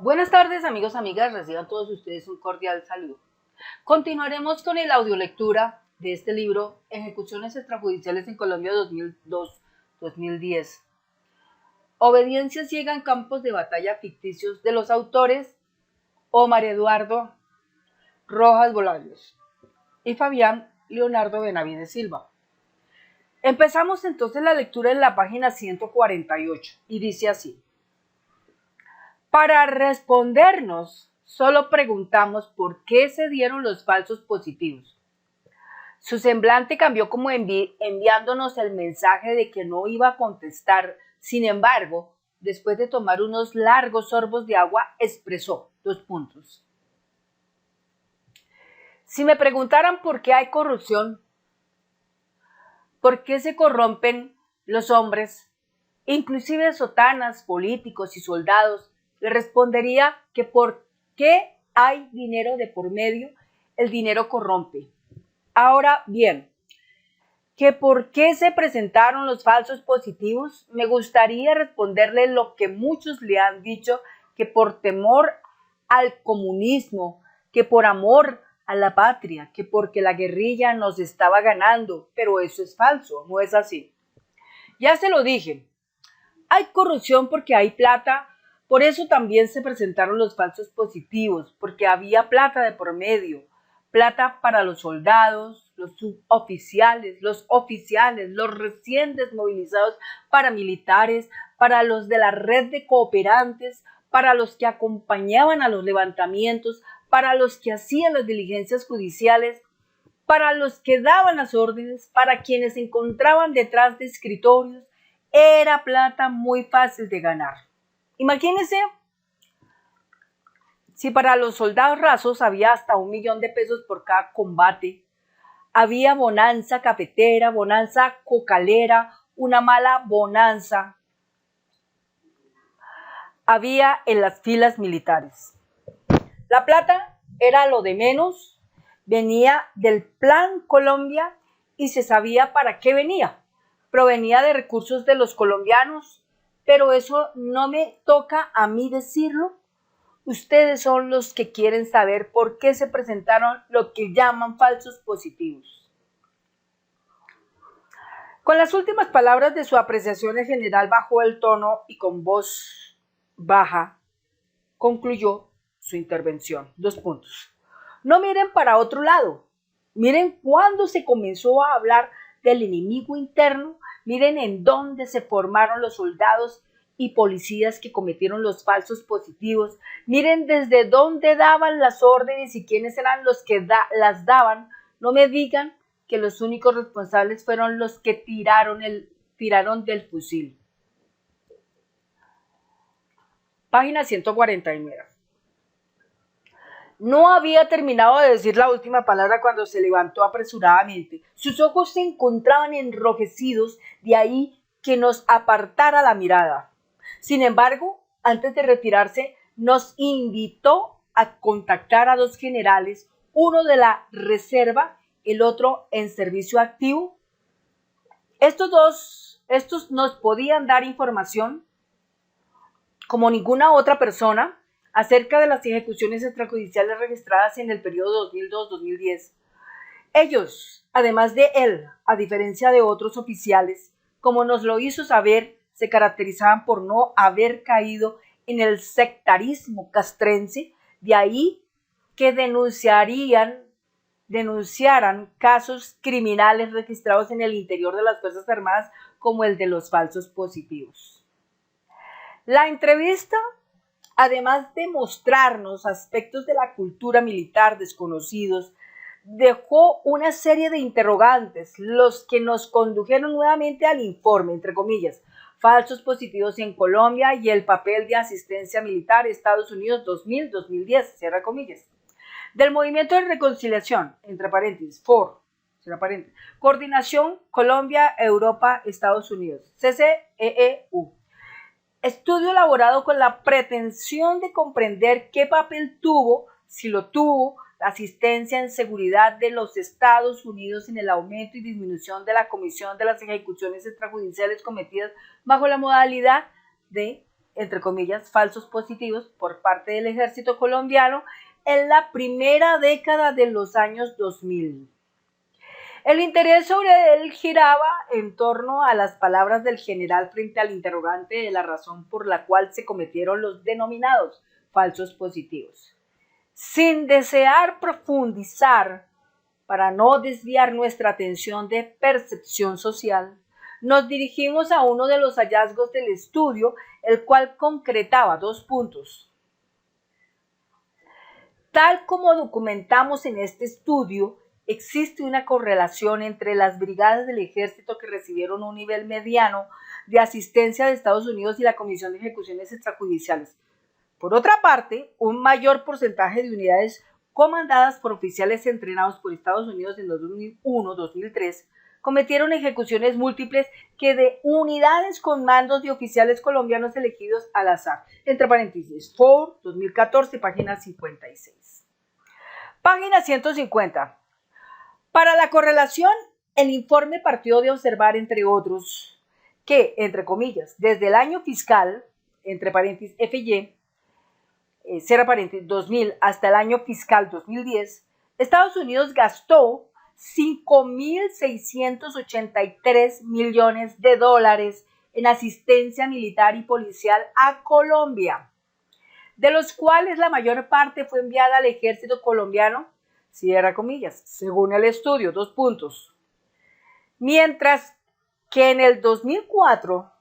Buenas tardes, amigos, amigas. Reciban todos ustedes un cordial saludo. Continuaremos con el audiolectura de este libro, Ejecuciones extrajudiciales en Colombia 2002-2010. Obediencia ciega en campos de batalla ficticios, de los autores Omar Eduardo Rojas Bolaños y Fabián Leonardo Benavides Silva. Empezamos entonces la lectura en la página 148 y dice así. Para respondernos, solo preguntamos por qué se dieron los falsos positivos. Su semblante cambió como enviándonos el mensaje de que no iba a contestar. Sin embargo, después de tomar unos largos sorbos de agua, expresó dos puntos. Si me preguntaran por qué hay corrupción, por qué se corrompen los hombres, inclusive sotanas, políticos y soldados, le respondería que por qué hay dinero de por medio, el dinero corrompe. Ahora bien, que por qué se presentaron los falsos positivos, me gustaría responderle lo que muchos le han dicho, que por temor al comunismo, que por amor a la patria, que porque la guerrilla nos estaba ganando, pero eso es falso, no es así. Ya se lo dije, hay corrupción porque hay plata, por eso también se presentaron los falsos positivos, porque había plata de por medio, plata para los soldados, los suboficiales, los oficiales, los recién desmovilizados paramilitares, para los de la red de cooperantes, para los que acompañaban a los levantamientos, para los que hacían las diligencias judiciales, para los que daban las órdenes, para quienes se encontraban detrás de escritorios. Era plata muy fácil de ganar. Imagínense si para los soldados rasos había hasta 1 millón de pesos por cada combate, había bonanza cafetera, bonanza cocalera, una mala bonanza había en las filas militares. La plata era lo de menos, venía del Plan Colombia y se sabía para qué venía. Provenía de recursos de los colombianos, pero eso no me toca a mí decirlo. Ustedes son los que quieren saber por qué se presentaron lo que llaman falsos positivos. Con las últimas palabras de su apreciación, el general bajó el tono y con voz baja concluyó su intervención. Dos puntos. No miren para otro lado. Miren cuándo se comenzó a hablar del enemigo interno. Miren en dónde se formaron los soldados y policías que cometieron los falsos positivos. Miren desde dónde daban las órdenes y quiénes eran los que las daban. No me digan que los únicos responsables fueron los que tiraron del fusil. Página 149. No había terminado de decir la última palabra cuando se levantó apresuradamente. Sus ojos se encontraban enrojecidos, de ahí que nos apartara la mirada. Sin embargo, antes de retirarse, nos invitó a contactar a dos generales, uno de la reserva, el otro en servicio activo. Estos nos podían dar información como ninguna otra persona acerca de las ejecuciones extrajudiciales registradas en el periodo 2002-2010. Ellos, además de él, a diferencia de otros oficiales, como nos lo hizo saber, se caracterizaban por no haber caído en el sectarismo castrense, de ahí que denunciaran casos criminales registrados en el interior de las Fuerzas Armadas como el de los falsos positivos. La entrevista, además de mostrarnos aspectos de la cultura militar desconocidos, dejó una serie de interrogantes, los que nos condujeron nuevamente al informe, entre comillas, falsos positivos en Colombia y el papel de asistencia militar Estados Unidos 2000-2010, cierra comillas, del Movimiento de Reconciliación, entre paréntesis, FOR, cierra paréntesis, Coordinación Colombia, Europa, Estados Unidos, CCEEU. Estudio elaborado con la pretensión de comprender qué papel tuvo, si lo tuvo, la asistencia en seguridad de los Estados Unidos en el aumento y disminución de la comisión de las ejecuciones extrajudiciales cometidas bajo la modalidad de entre comillas, falsos positivos por parte del ejército colombiano en la primera década de los años 2000. El interés sobre él giraba en torno a las palabras del general frente al interrogante de la razón por la cual se cometieron los denominados falsos positivos. Sin desear profundizar, para no desviar nuestra atención de percepción social, nos dirigimos a uno de los hallazgos del estudio, el cual concretaba 2 puntos. Tal como documentamos en este estudio, existe una correlación entre las brigadas del ejército que recibieron un nivel mediano de asistencia de Estados Unidos y la Comisión de Ejecuciones Extrajudiciales. Por otra parte, un mayor porcentaje de unidades comandadas por oficiales entrenados por Estados Unidos en 2001-2003 cometieron ejecuciones múltiples que de unidades con mandos de oficiales colombianos elegidos al azar. Entre paréntesis, Ford, 2014, página 56. Página 150. Para la correlación, el informe partió de observar, entre otros, que, entre comillas, desde el año fiscal, entre paréntesis FY, cierra paréntesis, 2000 hasta el año fiscal 2010, Estados Unidos gastó 5.683 millones de dólares en asistencia militar y policial a Colombia, de los cuales la mayor parte fue enviada al ejército colombiano, cierra comillas, según el estudio, 2 puntos. Mientras que en el 2004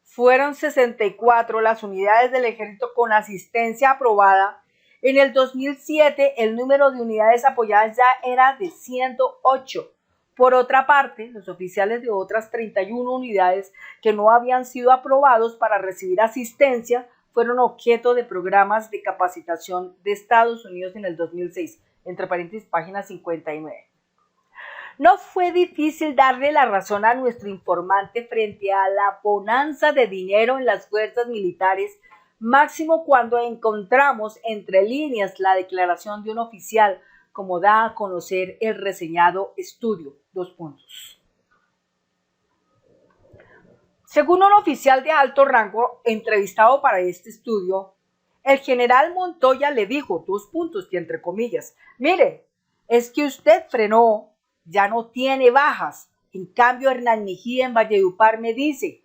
fueron 64 las unidades del ejército con asistencia aprobada. En el 2007 el número de unidades apoyadas ya era de 108. Por otra parte, los oficiales de otras 31 unidades que no habían sido aprobados para recibir asistencia fueron objeto de programas de capacitación de Estados Unidos en el 2006, entre paréntesis, página 59. No fue difícil darle la razón a nuestro informante frente a la bonanza de dinero en las fuerzas militares, máximo cuando encontramos entre líneas la declaración de un oficial, como da a conocer el reseñado estudio. 2 puntos. Según un oficial de alto rango entrevistado para este estudio, el general Montoya le dijo, 2 puntos y entre comillas, mire, es que usted frenó, ya no tiene bajas. En cambio, Hernán Mejía en Valledupar me dice,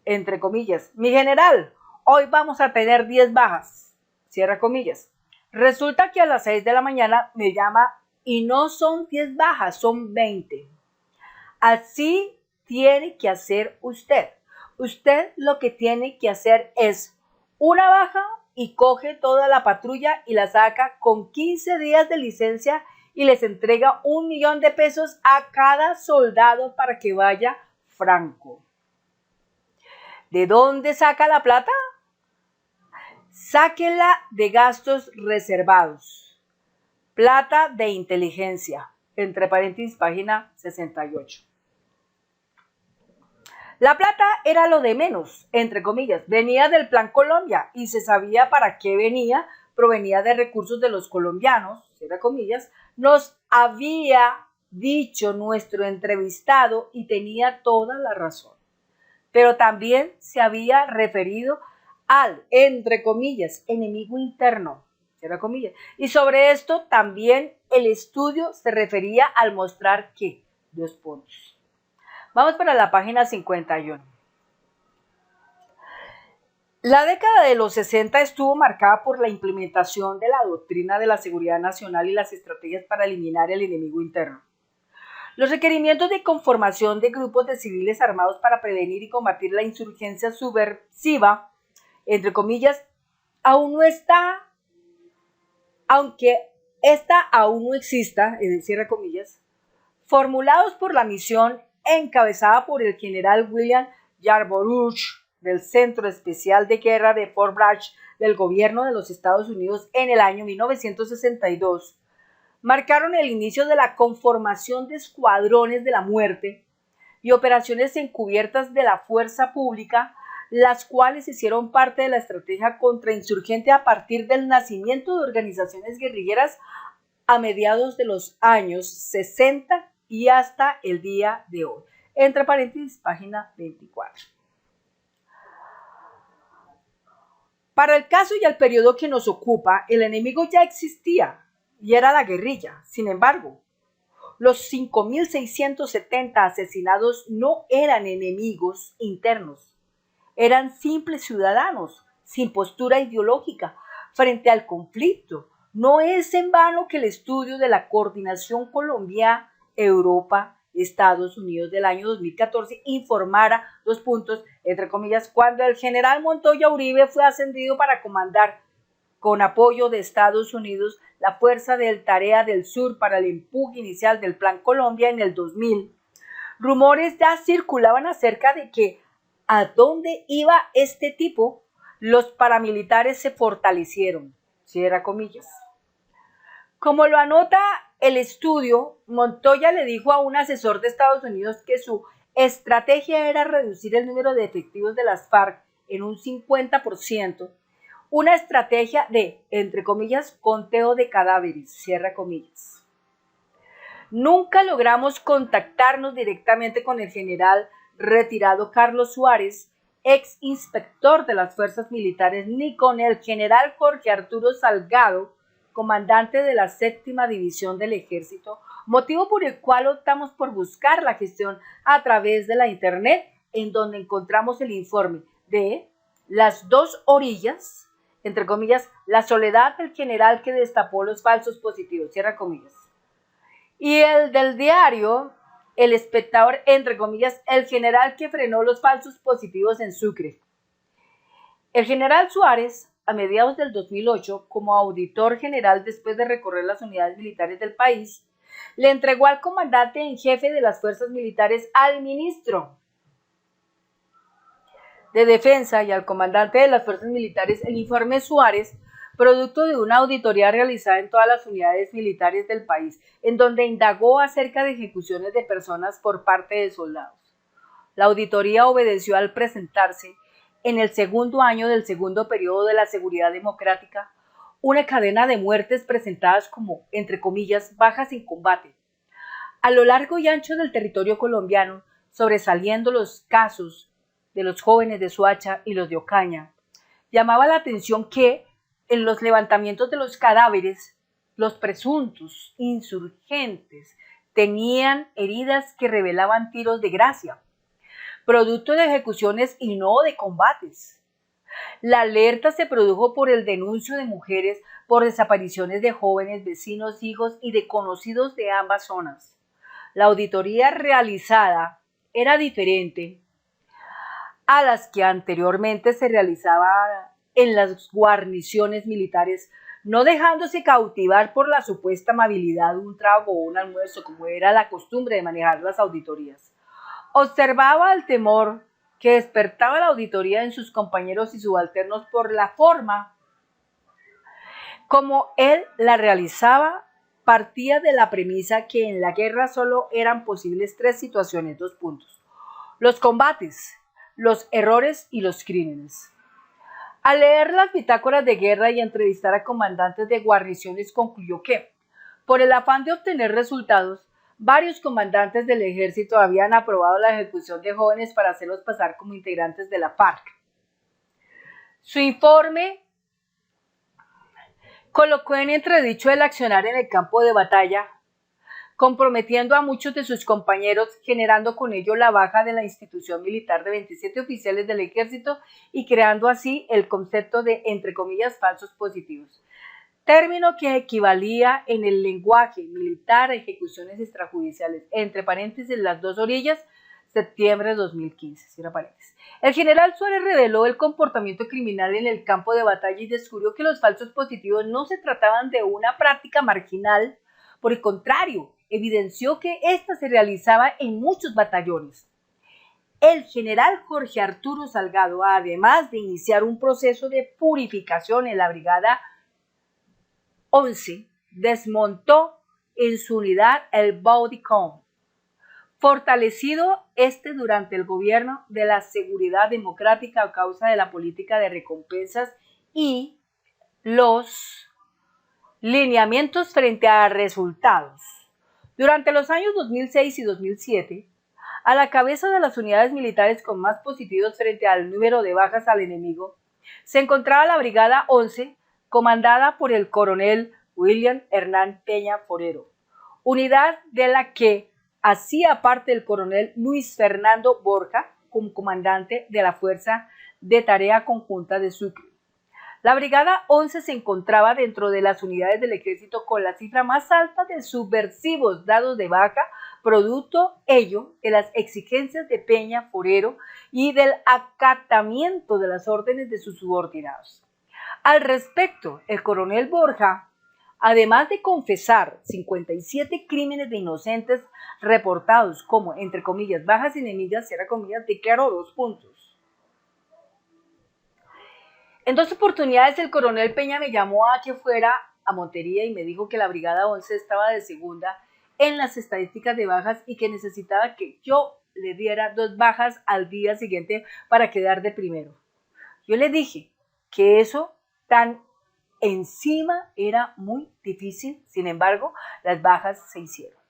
entre comillas, mi general, hoy vamos a tener 10 bajas, cierra comillas. Resulta que a las 6 de la mañana me llama y no son 10 bajas, son 20. Así tiene que hacer usted. Usted lo que tiene que hacer es una baja y coge toda la patrulla y la saca con 15 días de licencia y les entrega 1 millón de pesos a cada soldado para que vaya franco. ¿De dónde saca la plata? Sáquela de gastos reservados. Plata de inteligencia. Entre paréntesis, página 68. La plata era lo de menos, entre comillas. Venía del Plan Colombia y se sabía para qué venía. Provenía de recursos de los colombianos, cierra comillas, nos había dicho nuestro entrevistado y tenía toda la razón. Pero también se había referido al, entre comillas, enemigo interno, cierra comillas. Y sobre esto también el estudio se refería al mostrar que, 2 puntos. Vamos para la página 51. La década de los 60 estuvo marcada por la implementación de la doctrina de la seguridad nacional y las estrategias para eliminar el enemigo interno. Los requerimientos de conformación de grupos de civiles armados para prevenir y combatir la insurgencia subversiva, entre comillas, aún no está, aunque esta aún no exista, cierra comillas, formulados por la misión encabezada por el general William Yarborough del Centro Especial de Guerra de Fort Bragg del gobierno de los Estados Unidos en el año 1962, marcaron el inicio de la conformación de escuadrones de la muerte y operaciones encubiertas de la fuerza pública, las cuales hicieron parte de la estrategia contrainsurgente a partir del nacimiento de organizaciones guerrilleras a mediados de los años 60 y hasta el día de hoy. Entre paréntesis, página 24. Para el caso y el periodo que nos ocupa, el enemigo ya existía y era la guerrilla. Sin embargo, los 5.670 asesinados no eran enemigos internos, eran simples ciudadanos sin postura ideológica frente al conflicto. No es en vano que el estudio de la coordinación Colombia-Europa Estados Unidos del año 2014 informara, dos puntos, entre comillas, cuando el general Montoya Uribe fue ascendido para comandar con apoyo de Estados Unidos la Fuerza del Tarea del Sur para el empuje inicial del Plan Colombia en el 2000. Rumores ya circulaban acerca de que a dónde iba este tipo. Los paramilitares se fortalecieron, cierra comillas. Como lo anota el estudio, Montoya le dijo a un asesor de Estados Unidos que su estrategia era reducir el número de efectivos de las FARC en un 50%, una estrategia de, entre comillas, conteo de cadáveres, cierra comillas. Nunca logramos contactarnos directamente con el general retirado Carlos Suárez, ex inspector de las fuerzas militares, ni con el general Jorge Arturo Salgado, comandante de la 7ª División del Ejército, motivo por el cual optamos por buscar la gestión a través de la Internet, en donde encontramos el informe de las dos orillas, entre comillas, la soledad del general que destapó los falsos positivos, cierra comillas, y el del diario El Espectador, entre comillas, el general que frenó los falsos positivos en Sucre. El general Suárez, a mediados del 2008, como auditor general después de recorrer las unidades militares del país, le entregó al comandante en jefe de las fuerzas militares al ministro de Defensa y al comandante de las fuerzas militares el informe Suárez, producto de una auditoría realizada en todas las unidades militares del país, en donde indagó acerca de ejecuciones de personas por parte de soldados. La auditoría obedeció al presentarse, en el segundo año del segundo periodo de la seguridad democrática, una cadena de muertes presentadas como, entre comillas, bajas en combate. A lo largo y ancho del territorio colombiano, sobresaliendo los casos de los jóvenes de Soacha y los de Ocaña, llamaba la atención que, en los levantamientos de los cadáveres, los presuntos insurgentes tenían heridas que revelaban tiros de gracia, producto de ejecuciones y no de combates. La alerta se produjo por el denuncio de mujeres por desapariciones de jóvenes, vecinos, hijos y de conocidos de ambas zonas. La auditoría realizada era diferente a las que anteriormente se realizaban en las guarniciones militares, no dejándose cautivar por la supuesta amabilidad, un trago o un almuerzo, como era la costumbre de manejar las auditorías. Observaba el temor que despertaba la auditoría en sus compañeros y subalternos por la forma como él la realizaba. Partía de la premisa que en la guerra solo eran posibles tres situaciones, dos puntos: los combates, los errores y los crímenes. Al leer las bitácoras de guerra y entrevistar a comandantes de guarniciones, concluyó que, por el afán de obtener resultados, varios comandantes del ejército habían aprobado la ejecución de jóvenes para hacerlos pasar como integrantes de la FARC. Su informe colocó en entredicho el accionar en el campo de batalla, comprometiendo a muchos de sus compañeros, generando con ello la baja de la institución militar de 27 oficiales del ejército y creando así el concepto de, entre comillas, falsos positivos, término que equivalía en el lenguaje militar a ejecuciones extrajudiciales, entre paréntesis, las dos orillas, septiembre de 2015, cierra paréntesis. El general Suárez reveló el comportamiento criminal en el campo de batalla y descubrió que los falsos positivos no se trataban de una práctica marginal. Por el contrario, evidenció que ésta se realizaba en muchos batallones. El general Jorge Arturo Salgado, además de iniciar un proceso de purificación en la Brigada 11, desmontó en su unidad el Bodycon, fortalecido durante el gobierno de la seguridad democrática a causa de la política de recompensas y los lineamientos frente a resultados. Durante los años 2006 y 2007, a la cabeza de las unidades militares con más positivos frente al número de bajas al enemigo, se encontraba la Brigada 11, comandada por el coronel William Hernán Peña Forero, unidad de la que hacía parte el coronel Luis Fernando Borja como comandante de la Fuerza de Tarea Conjunta de Sucre. La Brigada 11 se encontraba dentro de las unidades del ejército con la cifra más alta de subversivos dados de baja, producto ello de las exigencias de Peña Forero y del acatamiento de las órdenes de sus subordinados. Al respecto, el coronel Borja, además de confesar 57 crímenes de inocentes reportados como, entre comillas, bajas enemigas, cierra comillas, declaró 2 puntos. En 2 oportunidades el coronel Peña me llamó a que fuera a Montería y me dijo que la Brigada 11 estaba de segunda en las estadísticas de bajas y que necesitaba que yo le diera 2 bajas al día siguiente para quedar de primero. Yo le dije que eso tan encima era muy difícil, sin embargo, las bajas se hicieron.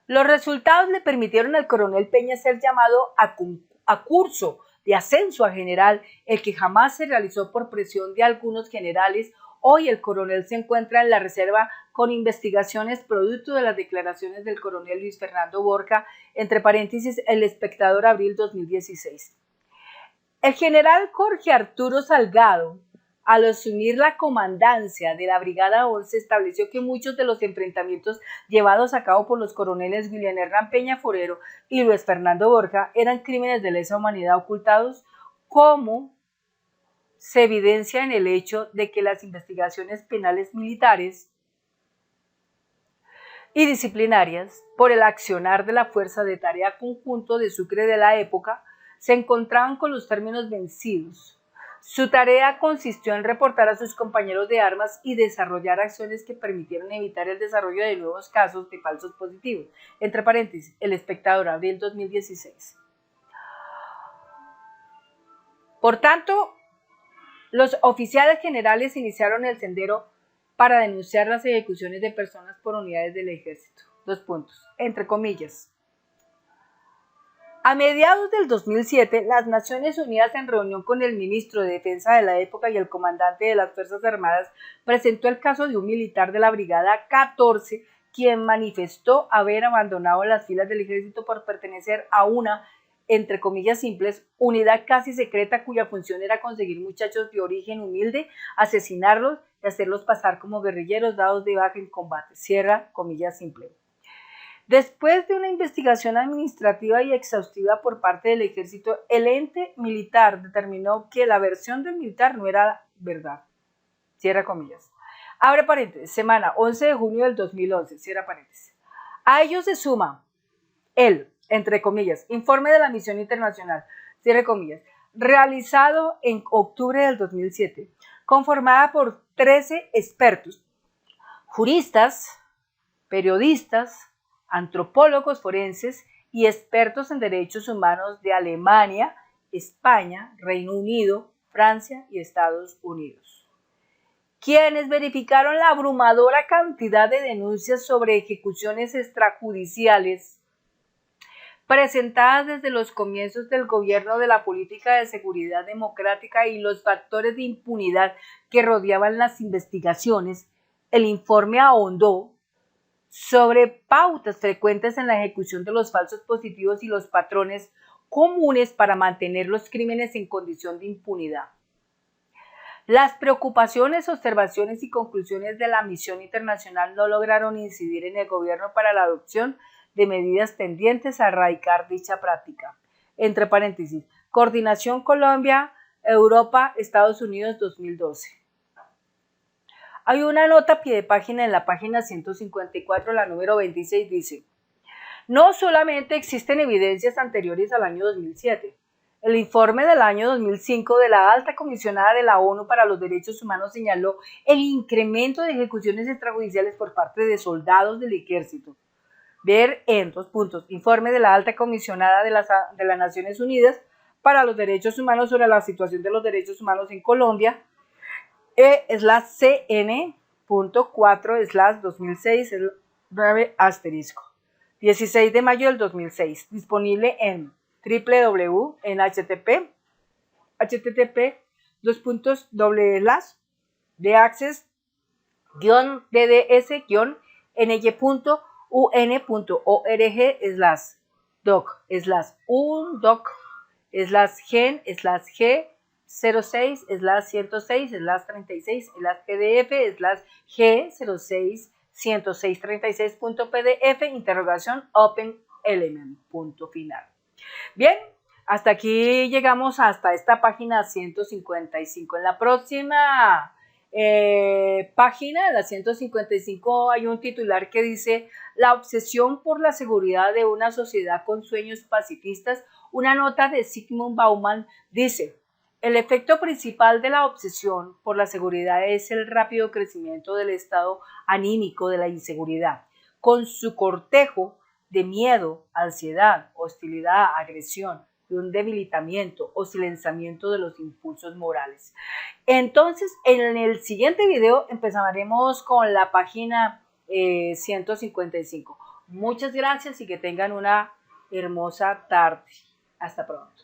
Los resultados le permitieron al coronel Peña ser llamado a curso de ascenso a general, el que jamás se realizó por presión de algunos generales. Hoy el coronel se encuentra en la reserva con investigaciones producto de las declaraciones del coronel Luis Fernando Borja, entre paréntesis, El Espectador, abril 2016. El general Jorge Arturo Salgado, al asumir la comandancia de la Brigada 11, estableció que muchos de los enfrentamientos llevados a cabo por los coroneles William Hernán Peña Forero y Luis Fernando Borja eran crímenes de lesa humanidad ocultados, como se evidencia en el hecho de que las investigaciones penales militares y disciplinarias por el accionar de la Fuerza de Tarea Conjunto de Sucre de la época se encontraban con los términos vencidos. Su tarea consistió en reportar a sus compañeros de armas y desarrollar acciones que permitieron evitar el desarrollo de nuevos casos de falsos positivos. Entre paréntesis, El Espectador, abril 2016. Por tanto, los oficiales generales iniciaron el sendero para denunciar las ejecuciones de personas por unidades del ejército. 2 puntos, entre comillas. A mediados del 2007, las Naciones Unidas, en reunión con el ministro de Defensa de la época y el comandante de las Fuerzas Armadas, presentó el caso de un militar de la Brigada 14, quien manifestó haber abandonado las filas del ejército por pertenecer a una, entre comillas simples, unidad casi secreta cuya función era conseguir muchachos de origen humilde, asesinarlos y hacerlos pasar como guerrilleros dados de baja en combate, cierra comillas simple. Después de una investigación administrativa y exhaustiva por parte del ejército, el ente militar determinó que la versión del militar no era verdad. Cierra comillas. Abre paréntesis, semana 11 de junio del 2011, cierra paréntesis. A ello se suma el, entre comillas, informe de la misión internacional, cierra comillas, realizado en octubre del 2007, conformada por 13 expertos, juristas, periodistas, antropólogos forenses y expertos en derechos humanos de Alemania, España, Reino Unido, Francia y Estados Unidos, quienes verificaron la abrumadora cantidad de denuncias sobre ejecuciones extrajudiciales presentadas desde los comienzos del gobierno de la política de seguridad democrática y los factores de impunidad que rodeaban las investigaciones. El informe ahondó sobre pautas frecuentes en la ejecución de los falsos positivos y los patrones comunes para mantener los crímenes en condición de impunidad. Las preocupaciones, observaciones y conclusiones de la misión internacional no lograron incidir en el gobierno para la adopción de medidas tendientes a erradicar dicha práctica. Entre paréntesis, Coordinación Colombia, Europa, Estados Unidos, 2012. Hay una nota a pie de página en la página 154, la número 26, dice: no solamente existen evidencias anteriores al año 2007. El informe del año 2005 de la Alta Comisionada de la ONU para los Derechos Humanos señaló el incremento de ejecuciones extrajudiciales por parte de soldados del ejército. Ver en 2 puntos, informe de la Alta Comisionada de las Naciones Unidas para los Derechos Humanos sobre la situación de los derechos humanos en Colombia, E/CN.4/2006, 9 asterisco. 16 de mayo del 2006, disponible en www, en http dos puntos doble slash de access dds-ny.un.org/doc/un/doc /gen /g 06 106 36 pdf g 06 106 36.pdf interrogación open element punto final. Bien, hasta aquí llegamos hasta esta página 155. En la próxima página, la 155, hay un titular que dice: la obsesión por la seguridad de una sociedad con sueños pacifistas. Una nota de Zygmunt Bauman dice: el efecto principal de la obsesión por la seguridad es el rápido crecimiento del estado anímico de la inseguridad, con su cortejo de miedo, ansiedad, hostilidad, agresión, de un debilitamiento o silenciamiento de los impulsos morales. Entonces, en el siguiente video empezaremos con la página 155. Muchas gracias y que tengan una hermosa tarde. Hasta pronto.